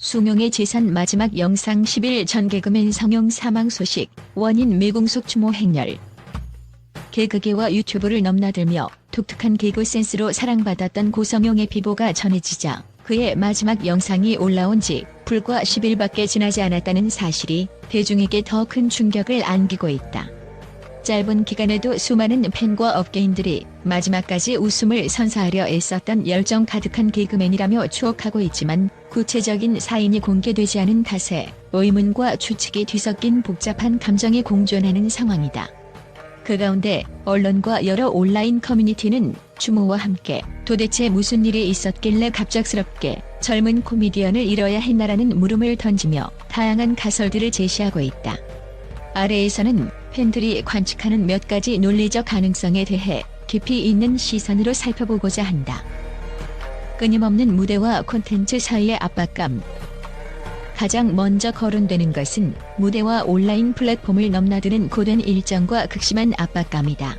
수명의 재산 마지막 영상 10일 전 개그맨 성용 사망 소식, 원인 미궁속 추모 행렬. 개그계와 유튜브를 넘나들며 독특한 개그 센스로 사랑받았던 고성용의 비보가 전해지자 그의 마지막 영상이 올라온 지 불과 10일밖에 지나지 않았다는 사실이 대중에게 더 큰 충격을 안기고 있다. 짧은 기간에도 수많은 팬과 업계인들이 마지막까지 웃음을 선사하려 애썼던 열정 가득한 개그맨이라며 추억하고 있지만 구체적인 사인이 공개되지 않은 탓에 의문과 추측이 뒤섞인 복잡한 감정이 공존하는 상황이다. 그 가운데 언론과 여러 온라인 커뮤니티는 추모와 함께 도대체 무슨 일이 있었길래 갑작스럽게 젊은 코미디언을 잃어야 했나라는 물음을 던지며 다양한 가설들을 제시하고 있다. 아래에서는 팬들이 관측하는 몇 가지 논리적 가능성에 대해 깊이 있는 시선으로 살펴보고자 한다. 끊임없는 무대와 콘텐츠 사이의 압박감. 가장 먼저 거론되는 것은 무대와 온라인 플랫폼을 넘나드는 고된 일정과 극심한 압박감이다.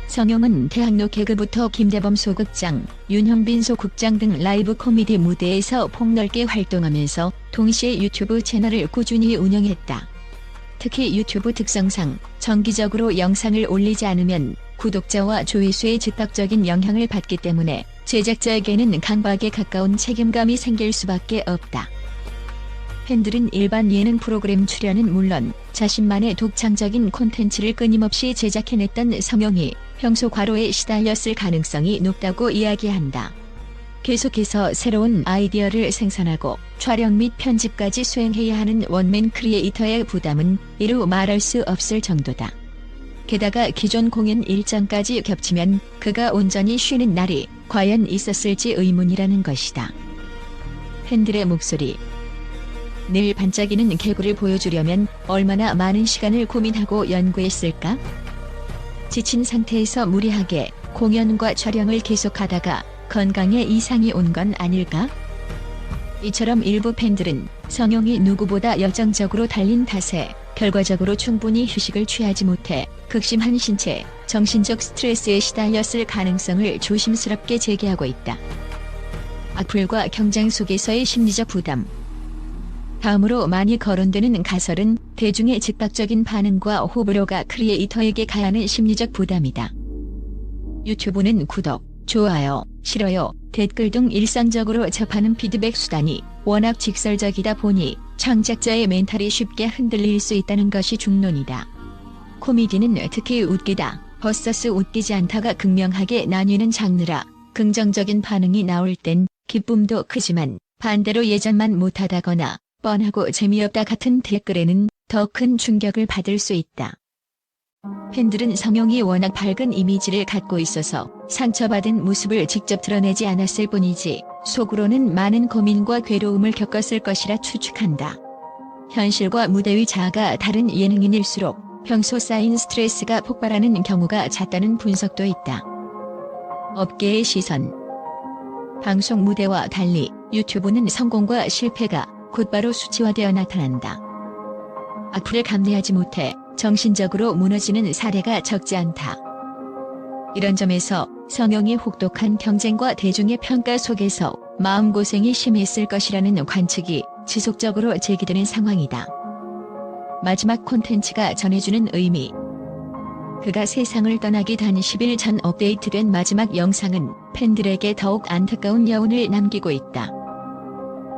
성용은 대학로 개그부터 김대범 소극장, 윤형빈 소극장 등 라이브 코미디 무대에서 폭넓게 활동하면서 동시에 유튜브 채널을 꾸준히 운영했다. 특히 유튜브 특성상 정기적으로 영상을 올리지 않으면 구독자와 조회수에 즉각적인 영향을 받기 때문에 제작자에게는 강박에 가까운 책임감이 생길 수밖에 없다. 팬들은 일반 예능 프로그램 출연은 물론 자신만의 독창적인 콘텐츠를 끊임없이 제작해냈던 성용이 평소 과로에 시달렸을 가능성이 높다고 이야기한다. 계속해서 새로운 아이디어를 생산하고 촬영 및 편집까지 수행해야 하는 원맨 크리에이터의 부담은 이루 말할 수 없을 정도다. 게다가 기존 공연 일정까지 겹치면 그가 온전히 쉬는 날이 과연 있었을지 의문이라는 것이다. 팬들의 목소리. 늘 반짝이는 개구를 보여주려면 얼마나 많은 시간을 고민하고 연구했을까? 지친 상태에서 무리하게 공연과 촬영을 계속하다가 건강에 이상이 온 건 아닐까? 이처럼 일부 팬들은 성용이 누구보다 열정적으로 달린 탓에 결과적으로 충분히 휴식을 취하지 못해 극심한 신체, 정신적 스트레스에 시달렸을 가능성을 조심스럽게 제기하고 있다. 악플과 경쟁 속에서의 심리적 부담. 다음으로 많이 거론되는 가설은 대중의 즉각적인 반응과 호불호가 크리에이터에게 가하는 심리적 부담이다. 유튜브는 구독, 좋아요, 싫어요, 댓글 등 일상적으로 접하는 피드백 수단이 워낙 직설적이다 보니 창작자의 멘탈이 쉽게 흔들릴 수 있다는 것이 중론이다. 코미디는 특히 웃기다 vs 웃기지 않다가 극명하게 나뉘는 장르라 긍정적인 반응이 나올 땐 기쁨도 크지만 반대로 예전만 못하다거나 뻔하고 재미없다 같은 댓글에는 더 큰 충격을 받을 수 있다. 팬들은 성용이 워낙 밝은 이미지를 갖고 있어서 상처받은 모습을 직접 드러내지 않았을 뿐이지 속으로는 많은 고민과 괴로움을 겪었을 것이라 추측한다. 현실과 무대 위 자아가 다른 예능인일수록 평소 쌓인 스트레스가 폭발하는 경우가 잦다는 분석도 있다. 업계의 시선. 방송 무대와 달리 유튜브는 성공과 실패가 곧바로 수치화되어 나타난다. 악플을 감내하지 못해 정신적으로 무너지는 사례가 적지 않다. 이런 점에서 성용이 혹독한 경쟁과 대중의 평가 속에서 마음고생이 심했을 것이라는 관측이 지속적으로 제기되는 상황이다. 마지막 콘텐츠가 전해주는 의미. 그가 세상을 떠나기 단 10일 전 업데이트된 마지막 영상은 팬들에게 더욱 안타까운 여운을 남기고 있다.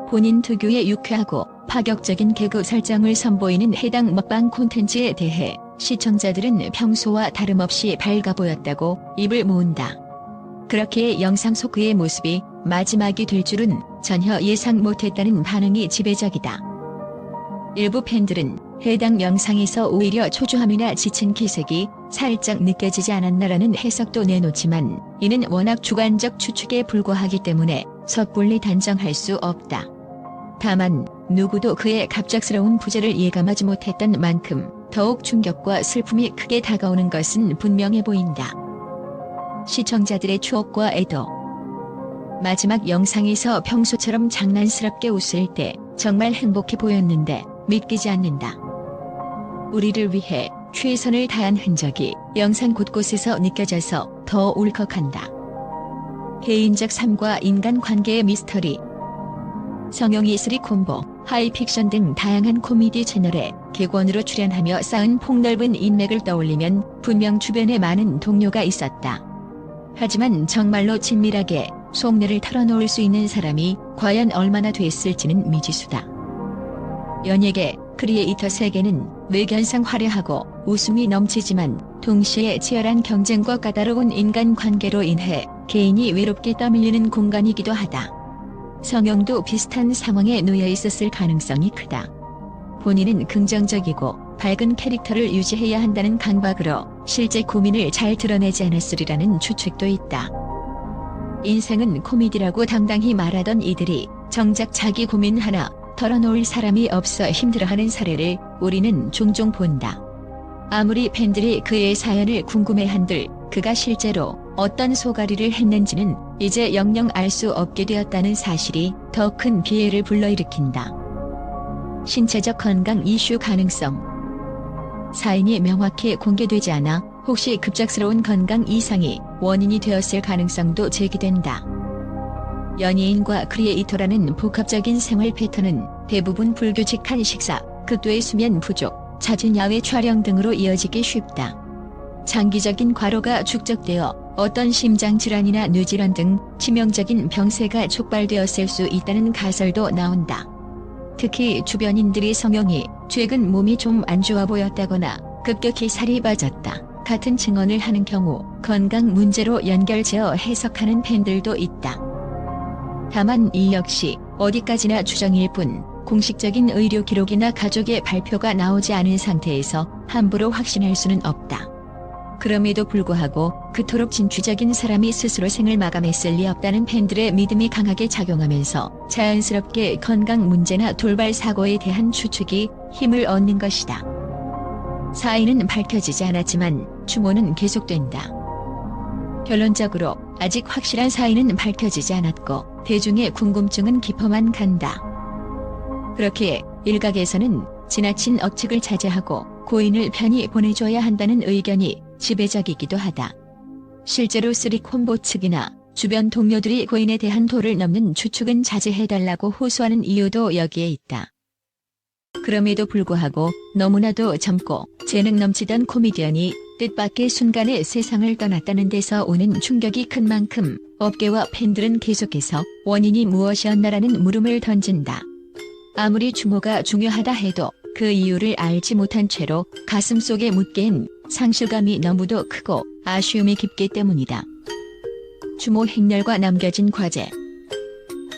본인 특유의 유쾌하고 파격적인 개그 설정을 선보이는 해당 먹방 콘텐츠에 대해 시청자들은 평소와 다름없이 밝아 보였다고 입을 모은다. 그렇기에 영상 속 그의 모습이 마지막이 될 줄은 전혀 예상 못했다는 반응이 지배적이다. 일부 팬들은 해당 영상에서 오히려 초조함이나 지친 기색이 살짝 느껴지지 않았나라는 해석도 내놓지만 이는 워낙 주관적 추측에 불과하기 때문에 섣불리 단정할 수 없다. 다만 누구도 그의 갑작스러운 부재를 예감하지 못했던 만큼 더욱 충격과 슬픔이 크게 다가오는 것은 분명해 보인다. 시청자들의 추억과 애도. 마지막 영상에서 평소처럼 장난스럽게 웃을 때 정말 행복해 보였는데 믿기지 않는다. 우리를 위해 최선을 다한 흔적이 영상 곳곳에서 느껴져서 더 울컥한다. 개인적 삶과 인간관계의 미스터리. 성용이 쓰리콤보, 하이픽션 등 다양한 코미디 채널에 객원으로 출연하며 쌓은 폭넓은 인맥을 떠올리면 분명 주변에 많은 동료가 있었다. 하지만 정말로 친밀하게 속내를 털어놓을 수 있는 사람이 과연 얼마나 됐을지는 미지수다. 연예계, 크리에이터 세계는 외견상 화려하고 웃음이 넘치지만 동시에 치열한 경쟁과 까다로운 인간관계로 인해 개인이 외롭게 떠밀리는 공간이기도 하다. 성용도 비슷한 상황에 놓여 있었을 가능성이 크다. 본인은 긍정적이고 밝은 캐릭터를 유지해야 한다는 강박으로 실제 고민을 잘 드러내지 않았으리라는 추측도 있다. 인생은 코미디라고 당당히 말하던 이들이 정작 자기 고민 하나 털어놓을 사람이 없어 힘들어하는 사례를 우리는 종종 본다. 아무리 팬들이 그의 사연을 궁금해한들 그가 실제로 어떤 소가리를 했는지는 이제 영영 알 수 없게 되었다는 사실이 더 큰 비애를 불러일으킨다. 신체적 건강 이슈 가능성. 사인이 명확히 공개되지 않아 혹시 급작스러운 건강 이상이 원인이 되었을 가능성도 제기된다. 연예인과 크리에이터라는 복합적인 생활 패턴은 대부분 불규칙한 식사, 극도의 수면 부족, 잦은 야외 촬영 등으로 이어지기 쉽다. 장기적인 과로가 축적되어 어떤 심장질환이나 뇌질환 등 치명적인 병세가 촉발되었을 수 있다는 가설도 나온다. 특히 주변인들이 성용이 최근 몸이 좀 안 좋아 보였다거나 급격히 살이 빠졌다 같은 증언을 하는 경우 건강 문제로 연결지어 해석하는 팬들도 있다. 다만 이 역시 어디까지나 추정일 뿐 공식적인 의료 기록이나 가족의 발표가 나오지 않은 상태에서 함부로 확신할 수는 없다. 그럼에도 불구하고 그토록 진취적인 사람이 스스로 생을 마감했을 리 없다는 팬들의 믿음이 강하게 작용하면서 자연스럽게 건강 문제나 돌발 사고에 대한 추측이 힘을 얻는 것이다. 사인은 밝혀지지 않았지만 추모는 계속된다. 결론적으로 아직 확실한 사인은 밝혀지지 않았고 대중의 궁금증은 깊어만 간다. 그렇기에 일각에서는 지나친 억측을 자제하고 고인을 편히 보내줘야 한다는 의견이 지배적이기도 하다. 실제로 쓰리콤보 측이나 주변 동료들이 고인에 대한 도를 넘는 추측은 자제해달라고 호소하는 이유도 여기에 있다. 그럼에도 불구하고 너무나도 젊고 재능 넘치던 코미디언이 뜻밖의 순간에 세상을 떠났다는 데서 오는 충격이 큰 만큼 업계와 팬들은 계속해서 원인이 무엇이었나라는 물음을 던진다. 아무리 추모가 중요하다 해도 그 이유를 알지 못한 채로 가슴속에 묻게인 상실감이 너무도 크고 아쉬움이 깊기 때문이다. 추모 행렬과 남겨진 과제.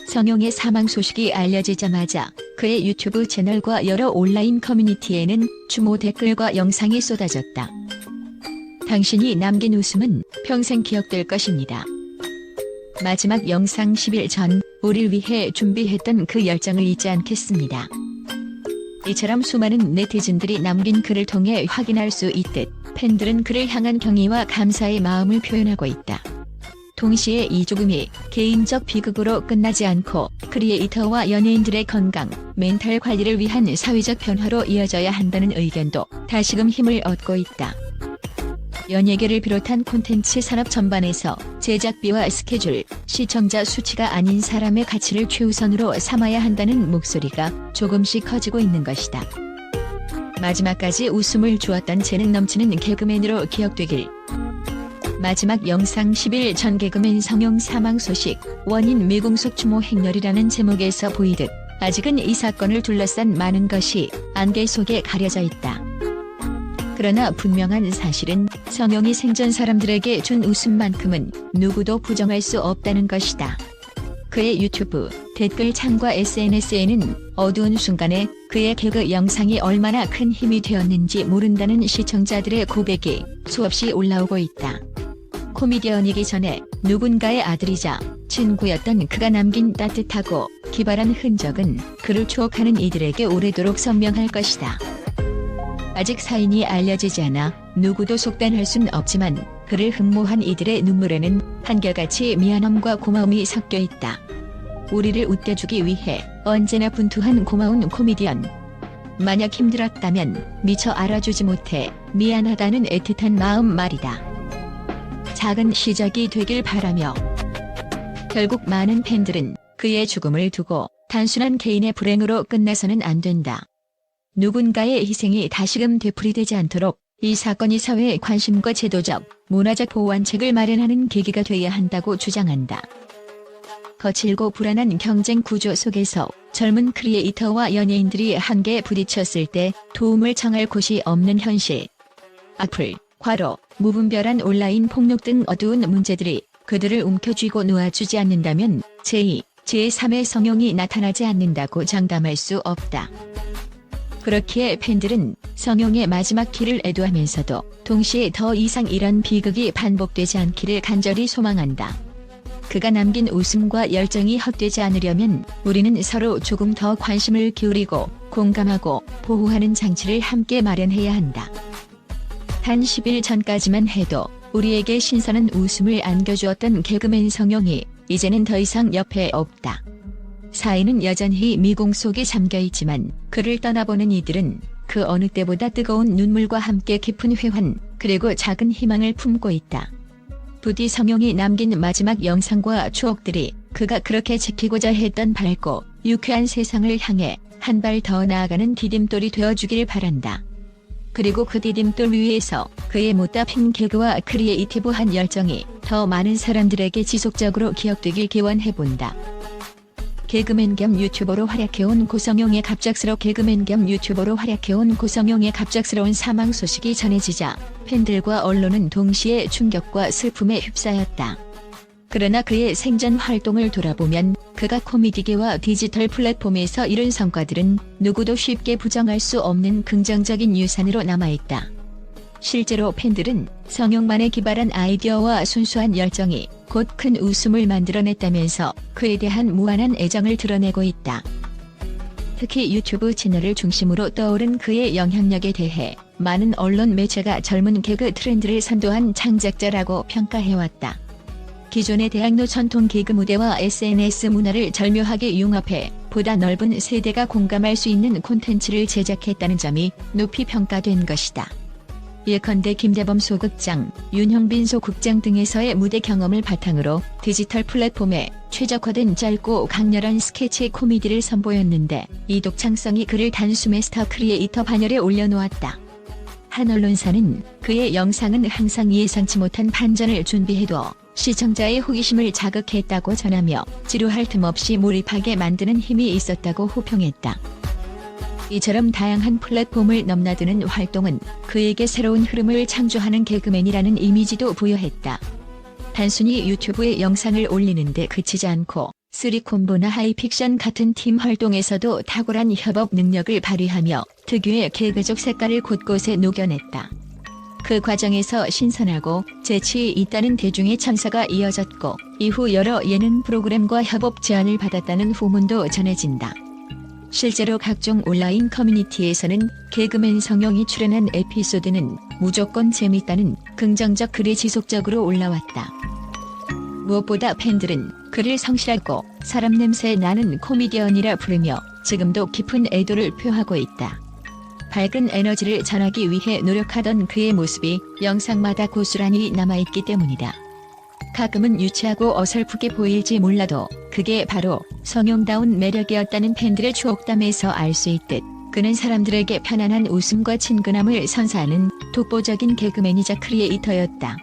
성용의 사망 소식이 알려지자마자 그의 유튜브 채널과 여러 온라인 커뮤니티에는 추모 댓글과 영상이 쏟아졌다. 당신이 남긴 웃음은 평생 기억될 것입니다. 마지막 영상 10일 전 우리를 위해 준비했던 그 열정을 잊지 않겠습니다. 이처럼 수많은 네티즌들이 남긴 글을 통해 확인할 수 있듯 팬들은 그를 향한 경의와 감사의 마음을 표현하고 있다. 동시에 이 죽음이 개인적 비극으로 끝나지 않고 크리에이터와 연예인들의 건강, 멘탈 관리를 위한 사회적 변화로 이어져야 한다는 의견도 다시금 힘을 얻고 있다. 연예계를 비롯한 콘텐츠 산업 전반에서 제작비와 스케줄, 시청자 수치가 아닌 사람의 가치를 최우선으로 삼아야 한다는 목소리가 조금씩 커지고 있는 것이다. 마지막까지 웃음을 주었던 재능 넘치는 개그맨으로 기억되길. 마지막 영상 10일 전 개그맨 성용 사망 소식, 원인 미공속 추모 행렬이라는 제목에서 보이듯 아직은 이 사건을 둘러싼 많은 것이 안개 속에 가려져 있다. 그러나 분명한 사실은 성용이 생전 사람들에게 준 웃음만큼은 누구도 부정할 수 없다는 것이다. 그의 유튜브, 댓글창과 SNS에는 어두운 순간에 그의 개그 영상이 얼마나 큰 힘이 되었는지 모른다는 시청자들의 고백이 수없이 올라오고 있다. 코미디언이기 전에 누군가의 아들이자 친구였던 그가 남긴 따뜻하고 기발한 흔적은 그를 추억하는 이들에게 오래도록 선명할 것이다. 아직 사인이 알려지지 않아 누구도 속단할 순 없지만 그를 흠모한 이들의 눈물에는 한결같이 미안함과 고마움이 섞여 있다. 우리를 웃겨주기 위해 언제나 분투한 고마운 코미디언. 만약 힘들었다면 미처 알아주지 못해 미안하다는 애틋한 마음 말이다. 작은 시작이 되길 바라며 결국 많은 팬들은 그의 죽음을 두고 단순한 개인의 불행으로 끝나서는 안 된다. 누군가의 희생이 다시금 되풀이되지 않도록 이 사건이 사회의 관심과 제도적, 문화적 보완책을 마련하는 계기가 되어야 한다고 주장한다. 거칠고 불안한 경쟁 구조 속에서 젊은 크리에이터와 연예인들이 한계에 부딪혔을 때 도움을 청할 곳이 없는 현실. 악플, 과로, 무분별한 온라인 폭력 등 어두운 문제들이 그들을 움켜쥐고 놓아주지 않는다면 제2, 제3의 성용이 나타나지 않는다고 장담할 수 없다. 그렇기에 팬들은 성용의 마지막 길을 애도하면서도 동시에 더 이상 이런 비극이 반복되지 않기를 간절히 소망한다. 그가 남긴 웃음과 열정이 헛되지 않으려면 우리는 서로 조금 더 관심을 기울이고 공감하고 보호하는 장치를 함께 마련해야 한다. 단 10일 전까지만 해도 우리에게 신선한 웃음을 안겨주었던 개그맨 성용이 이제는 더 이상 옆에 없다. 사인은 여전히 미궁 속에 잠겨있지만 그를 떠나보는 이들은 그 어느 때보다 뜨거운 눈물과 함께 깊은 회환 그리고 작은 희망을 품고 있다. 부디 성용이 남긴 마지막 영상과 추억들이 그가 그렇게 지키고자 했던 밝고 유쾌한 세상을 향해 한 발 더 나아가는 디딤돌이 되어주길 바란다. 그리고 그 디딤돌 위에서 그의 못다 핀 개그와 크리에이티브한 열정이 더 많은 사람들에게 지속적으로 기억되길 기원해본다. 개그맨 겸 유튜버로 활약해온 고성용의 갑작스러운 사망 소식이 전해지자 팬들과 언론은 동시에 충격과 슬픔에 휩싸였다. 그러나 그의 생전 활동을 돌아보면 그가 코미디계와 디지털 플랫폼에서 이룬 성과들은 누구도 쉽게 부정할 수 없는 긍정적인 유산으로 남아있다. 실제로 팬들은 성용만의 기발한 아이디어와 순수한 열정이 곧 큰 웃음을 만들어냈다면서 그에 대한 무한한 애정을 드러내고 있다. 특히 유튜브 채널을 중심으로 떠오른 그의 영향력에 대해 많은 언론 매체가 젊은 개그 트렌드를 선도한 창작자라고 평가해왔다. 기존의 대학로 전통 개그 무대와 SNS 문화를 절묘하게 융합해 보다 넓은 세대가 공감할 수 있는 콘텐츠를 제작했다는 점이 높이 평가된 것이다. 예컨대 김대범 소극장, 윤형빈 소극장 등에서의 무대 경험을 바탕으로 디지털 플랫폼에 최적화된 짧고 강렬한 스케치 코미디를 선보였는데 이 독창성이 그를 단숨에 스타 크리에이터 반열에 올려놓았다. 한 언론사는 그의 영상은 항상 예상치 못한 반전을 준비해둬 시청자의 호기심을 자극했다고 전하며 지루할 틈 없이 몰입하게 만드는 힘이 있었다고 호평했다. 이처럼 다양한 플랫폼을 넘나드는 활동은 그에게 새로운 흐름을 창조하는 개그맨이라는 이미지도 부여했다. 단순히 유튜브에 영상을 올리는데 그치지 않고 쓰리콤보나 하이픽션 같은 팀 활동에서도 탁월한 협업 능력을 발휘하며 특유의 개그적 색깔을 곳곳에 녹여냈다. 그 과정에서 신선하고 재치 있다는 대중의 참사가 이어졌고 이후 여러 예능 프로그램과 협업 제안을 받았다는 후문도 전해진다. 실제로 각종 온라인 커뮤니티에서는 개그맨 성용이 출연한 에피소드는 무조건 재밌다는 긍정적 글이 지속적으로 올라왔다. 무엇보다 팬들은 그를 성실하고 사람 냄새 나는 코미디언이라 부르며 지금도 깊은 애도를 표하고 있다. 밝은 에너지를 전하기 위해 노력하던 그의 모습이 영상마다 고스란히 남아있기 때문이다. 가끔은 유치하고 어설프게 보일지 몰라도 그게 바로 성용다운 매력이었다는 팬들의 추억담에서 알 수 있듯 그는 사람들에게 편안한 웃음과 친근함을 선사하는 독보적인 개그맨이자 크리에이터였다.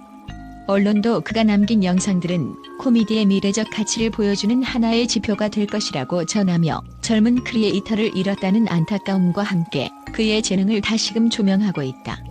언론도 그가 남긴 영상들은 코미디의 미래적 가치를 보여주는 하나의 지표가 될 것이라고 전하며 젊은 크리에이터를 잃었다는 안타까움과 함께 그의 재능을 다시금 조명하고 있다.